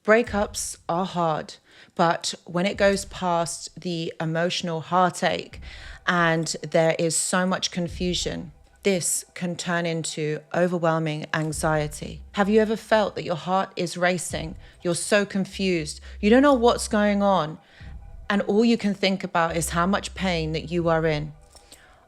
Breakups are hard, but when it goes past the emotional heartache and there is so much confusion, this can turn into overwhelming anxiety. Have you ever felt that your heart is racing? You're so confused. You don't know what's going on. And all you can think about is how much pain that you are in.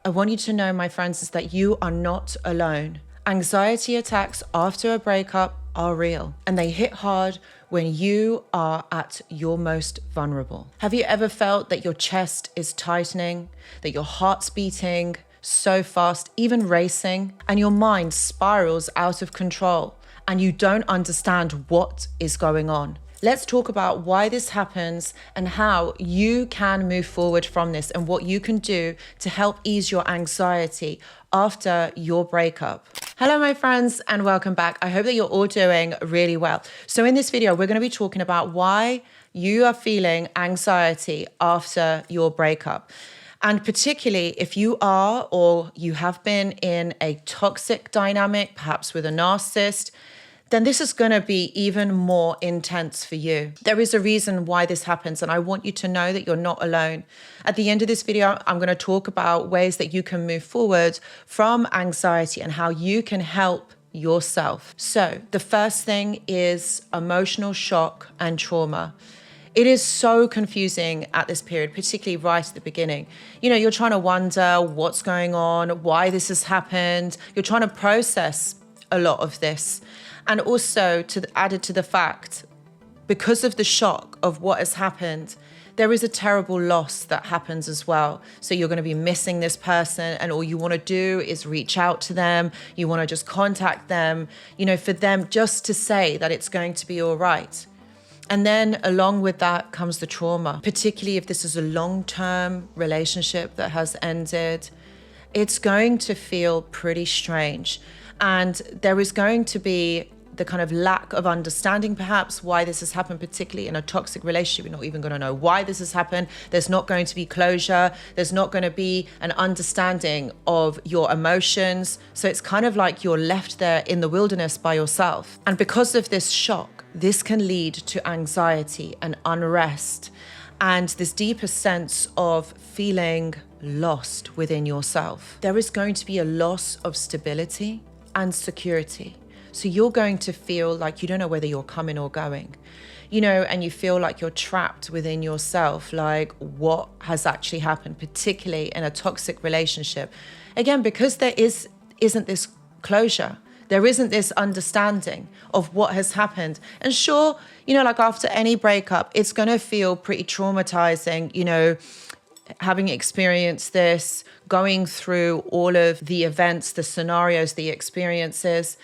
I want you to know, my friends, is that you are not alone. Anxiety attacks after a breakup are real, and they hit hard when you are at your most vulnerable. Have you ever felt that your chest is tightening, that your heart's beating so fast, even racing, and your mind spirals out of control and you don't understand what is going on? Let's talk about why this happens and how you can move forward from this and what you can do to help ease your anxiety after your breakup. Hello, my friends, and welcome back. I hope that you're all doing really well. So in this video, we're going to be talking about why you are feeling anxiety after your breakup. And particularly if you are or you have been in a toxic dynamic, perhaps with a narcissist, then this is going to be even more intense for you. There is a reason why this happens, and I want you to know that you're not alone. At the end of this video, I'm going to talk about ways that you can move forward from anxiety and how you can help yourself. So the first thing is emotional shock and trauma. It is so confusing at this period, particularly right at the beginning. You know, you're trying to wonder what's going on, why this has happened. You're trying to process a lot of this. And also added to the fact, because of the shock of what has happened, there is a terrible loss that happens as well. So you're going to be missing this person, and all you want to do is reach out to them. You want to just contact them, you know, for them just to say that it's going to be all right. And then along with that comes the trauma, particularly if this is a long-term relationship that has ended. It's going to feel pretty strange. And there is going to be the kind of lack of understanding, perhaps, why this has happened, particularly in a toxic relationship. You're not even going to know why this has happened. There's not going to be closure. There's not going to be an understanding of your emotions. So it's kind of like you're left there in the wilderness by yourself. And because of this shock, this can lead to anxiety and unrest and this deeper sense of feeling lost within yourself. There is going to be a loss of stability and security. So you're going to feel like you don't know whether you're coming or going, you know, and you feel like you're trapped within yourself, like what has actually happened, particularly in a toxic relationship. Again, because there isn't this closure, there isn't this understanding of what has happened. And sure, you know, like after any breakup, it's going to feel pretty traumatizing, you know, having experienced this, going through all of the events, the scenarios, the experiences.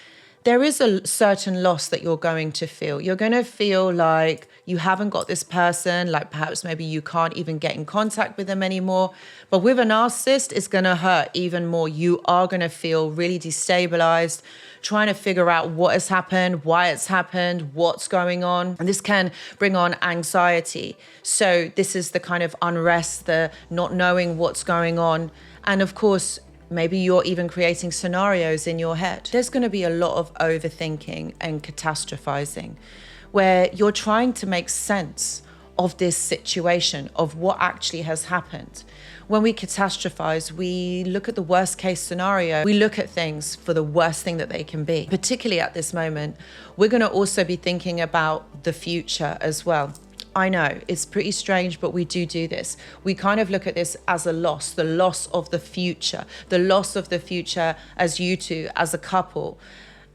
There is a certain loss that you're going to feel. You're going to feel like you haven't got this person, like perhaps maybe you can't even get in contact with them anymore. But with a narcissist, it's going to hurt even more. You are going to feel really destabilized, trying to figure out what has happened, why it's happened, what's going on. And this can bring on anxiety. So this is the kind of unrest, the not knowing what's going on. And of course, maybe you're even creating scenarios in your head. There's going to be a lot of overthinking and catastrophizing, where you're trying to make sense of this situation, of what actually has happened. When we catastrophize, we look at the worst case scenario. We look at things for the worst thing that they can be. Particularly at this moment, we're going to also be thinking about the future as well. I know it's pretty strange, but we do this. We kind of look at this as a loss, the loss of the future as you two, as a couple.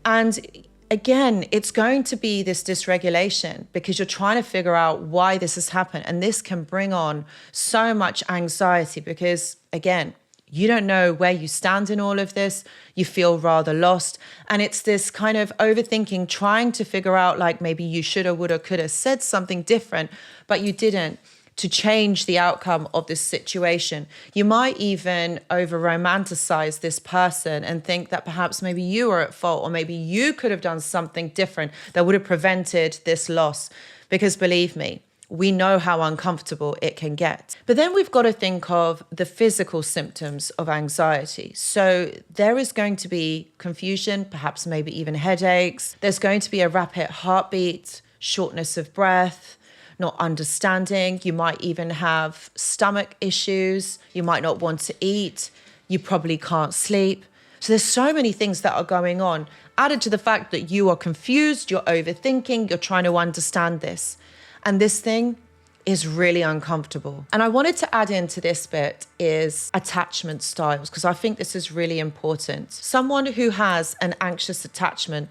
And again, it's going to be this dysregulation because you're trying to figure out why this has happened. And this can bring on so much anxiety because, again, you don't know where you stand in all of this. You feel rather lost. And it's this kind of overthinking, trying to figure out like maybe you shoulda, woulda, coulda said something different, but you didn't, to change the outcome of this situation. You might even over-romanticize this person and think that perhaps maybe you were at fault or maybe you could have done something different that would have prevented this loss. Because believe me, we know how uncomfortable it can get. But then we've got to think of the physical symptoms of anxiety. So there is going to be confusion, perhaps maybe even headaches. There's going to be a rapid heartbeat, shortness of breath, not understanding. You might even have stomach issues. You might not want to eat. You probably can't sleep. So there's so many things that are going on, added to the fact that you are confused, you're overthinking, you're trying to understand this. And this thing is really uncomfortable. And I wanted to add into this bit is attachment styles, because I think this is really important. Someone who has an anxious attachment,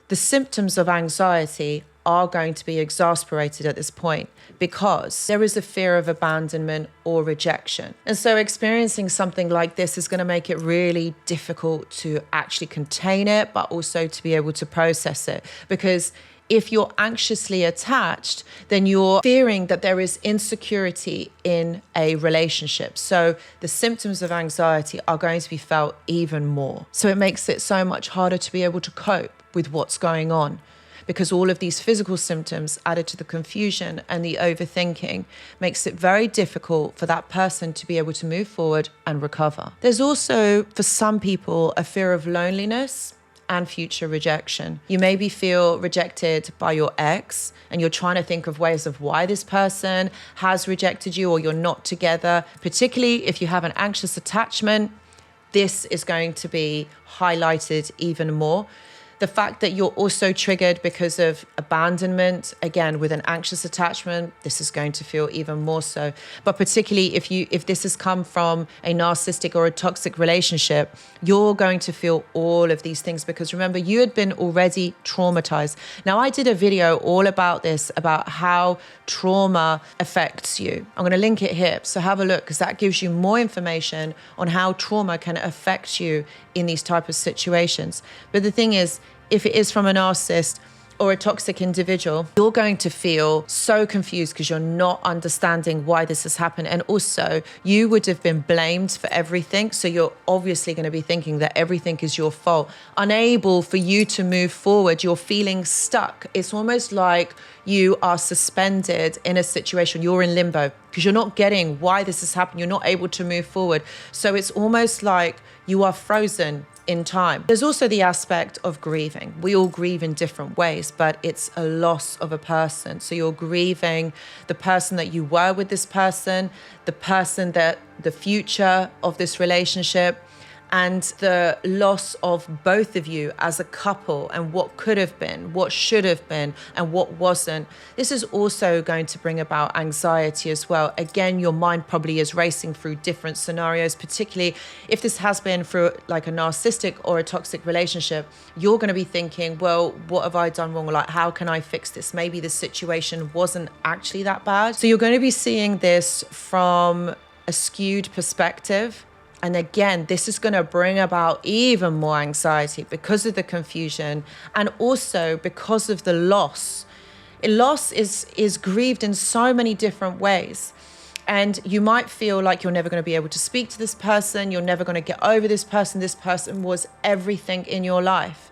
the symptoms of anxiety are going to be exasperated at this point because there is a fear of abandonment or rejection. And so experiencing something like this is going to make it really difficult to actually contain it, but also to be able to process it. Because if you're anxiously attached, then you're fearing that there is insecurity in a relationship. So the symptoms of anxiety are going to be felt even more. So it makes it so much harder to be able to cope with what's going on, because all of these physical symptoms added to the confusion and the overthinking makes it very difficult for that person to be able to move forward and recover. There's also, for some people, a fear of loneliness and future rejection. You maybe feel rejected by your ex and you're trying to think of ways of why this person has rejected you or you're not together. Particularly if you have an anxious attachment, this is going to be highlighted even more. The fact that you're also triggered because of abandonment, again, with an anxious attachment, this is going to feel even more so. But particularly if this has come from a narcissistic or a toxic relationship, you're going to feel all of these things because remember, you had been already traumatized. Now, I did a video all about this, about how trauma affects you. I'm going to link it here. So have a look, because that gives you more information on how trauma can affect you in these type of situations. But the thing is, if it is from a narcissist or a toxic individual, you're going to feel so confused because you're not understanding why this has happened. And also, you would have been blamed for everything. So you're obviously going to be thinking that everything is your fault. Unable for you to move forward, you're feeling stuck. It's almost like you are suspended in a situation. You're in limbo because you're not getting why this has happened. You're not able to move forward. So it's almost like you are frozen in time. There's also the aspect of grieving. We all grieve in different ways, but it's a loss of a person. So you're grieving the person that you were with this person, the future of this relationship, and the loss of both of you as a couple and what could have been, what should have been, and what wasn't. This is also going to bring about anxiety as well. Again, your mind probably is racing through different scenarios, particularly if this has been through like a narcissistic or a toxic relationship. You're going to be thinking, well, what have I done wrong? Or like, how can I fix this? Maybe the situation wasn't actually that bad. So you're going to be seeing this from a skewed perspective. And again, this is going to bring about even more anxiety because of the confusion and also because of the loss. Loss is grieved in so many different ways. And you might feel like you're never going to be able to speak to this person. You're never going to get over this person. This person was everything in your life.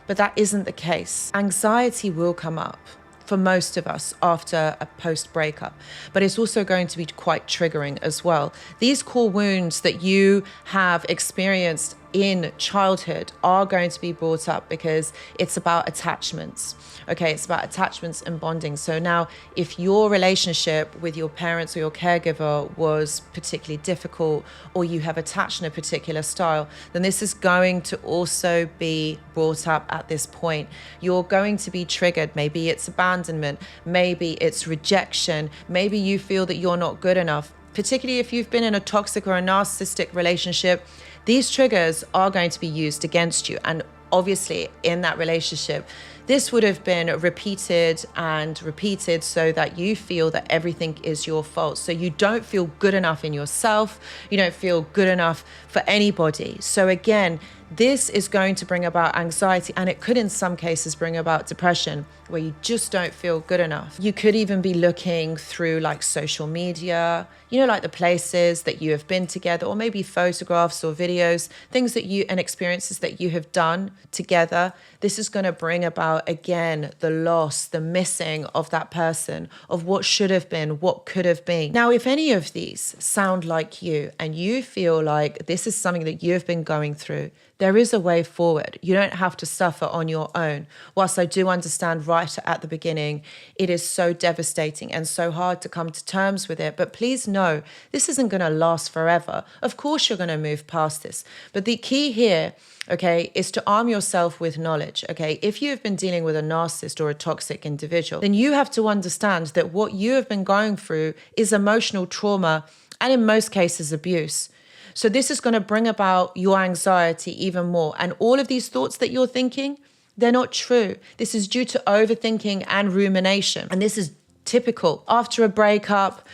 But that isn't the case. Anxiety will come up for most of us after a post-breakup, but it's also going to be quite triggering as well. These core wounds that you have experienced in childhood are going to be brought up because it's about attachments. Okay, it's about attachments and bonding. So now if your relationship with your parents or your caregiver was particularly difficult, or you have attached in a particular style, then this is going to also be brought up at this point. You're going to be triggered. Maybe it's abandonment, maybe it's rejection, maybe you feel that you're not good enough. Particularly if you've been in a toxic or a narcissistic relationship, these triggers are going to be used against you. And obviously in that relationship, this would have been repeated and repeated so that you feel that everything is your fault. So you don't feel good enough in yourself. You don't feel good enough for anybody. So again, this is going to bring about anxiety, and it could in some cases bring about depression where you just don't feel good enough. You could even be looking through like social media, like the places that you have been together, or maybe photographs or videos, things that you and experiences that you have done together. This is going to bring about, again, the loss, the missing of that person, of what should have been, what could have been. Now, if any of these sound like you and you feel like this is something that you've been going through, There is a way forward. You don't have to suffer on your own. Whilst I do understand right at the beginning, it is so devastating and so hard to come to terms with it. But please know, this isn't going to last forever. Of course, you're going to move past this. But the key here, okay, is to arm yourself with knowledge, okay? If you have been dealing with a narcissist or a toxic individual, then you have to understand that what you have been going through is emotional trauma and in most cases abuse. So this is going to bring about your anxiety even more. And all of these thoughts that you're thinking, they're not true. This is due to overthinking and rumination. And this is typical. After a breakup,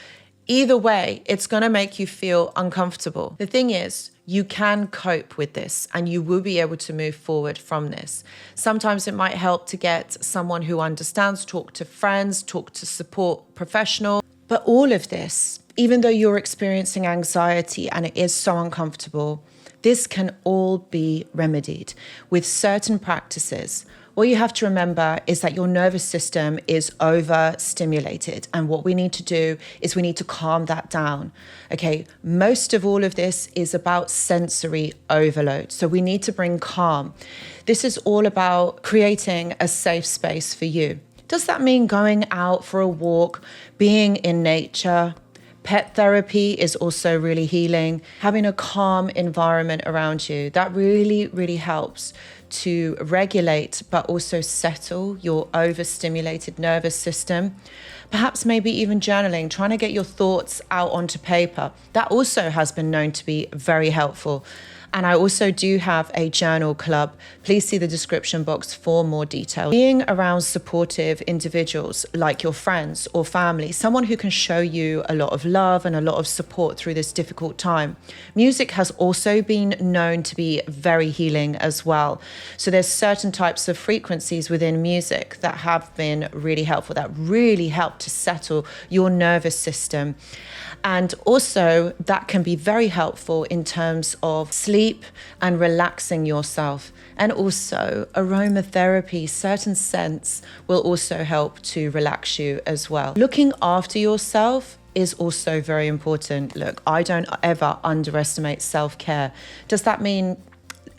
either way, it's going to make you feel uncomfortable. The thing is, you can cope with this and you will be able to move forward from this. Sometimes it might help to get someone who understands, talk to friends, talk to support professional. But all of this, even though you're experiencing anxiety and it is so uncomfortable, this can all be remedied with certain practices. What you have to remember is that your nervous system is overstimulated. And what we need to do is we need to calm that down. Okay, most of all of this is about sensory overload. So we need to bring calm. This is all about creating a safe space for you. Does that mean going out for a walk, being in nature? Pet therapy is also really healing. Having a calm environment around you, that really, really helps to regulate but also settle your overstimulated nervous system. Perhaps maybe even journaling, trying to get your thoughts out onto paper. That also has been known to be very helpful. And I also do have a journal club. Please see the description box for more details. Being around supportive individuals like your friends or family, someone who can show you a lot of love and a lot of support through this difficult time. Music has also been known to be very healing as well. So there's certain types of frequencies within music that have been really helpful, that really help to settle your nervous system. And also that can be very helpful in terms of sleep and relaxing yourself. And also aromatherapy, certain scents will also help to relax you as well. Looking after yourself is also very important. Look, I don't ever underestimate self-care. Does that mean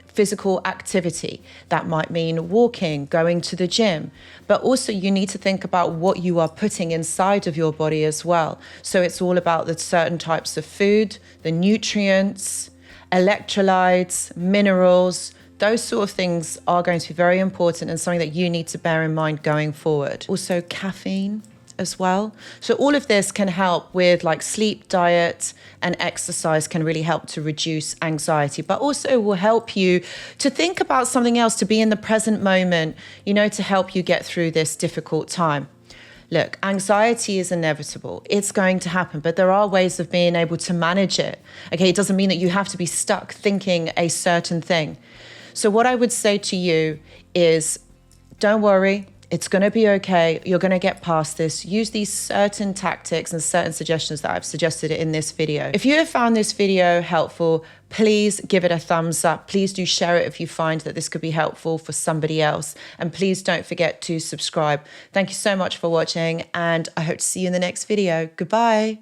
physical activity? That might mean walking, going to the gym, but also you need to think about what you are putting inside of your body as well. So it's all about the certain types of food, the nutrients, electrolytes, minerals. Those sort of things are going to be very important and something that you need to bear in mind going forward. Also caffeine as well. So all of this can help with like sleep, diet, and exercise can really help to reduce anxiety, but also will help you to think about something else, to be in the present moment, you know, to help you get through this difficult time. Look, anxiety is inevitable. It's going to happen, but there are ways of being able to manage it. Okay, it doesn't mean that you have to be stuck thinking a certain thing. So what I would say to you is, don't worry. It's going to be okay. You're going to get past this. Use these certain tactics and certain suggestions that I've suggested in this video. If you have found this video helpful, please give it a thumbs up. Please do share it if you find that this could be helpful for somebody else. And please don't forget to subscribe. Thank you so much for watching, and I hope to see you in the next video. Goodbye.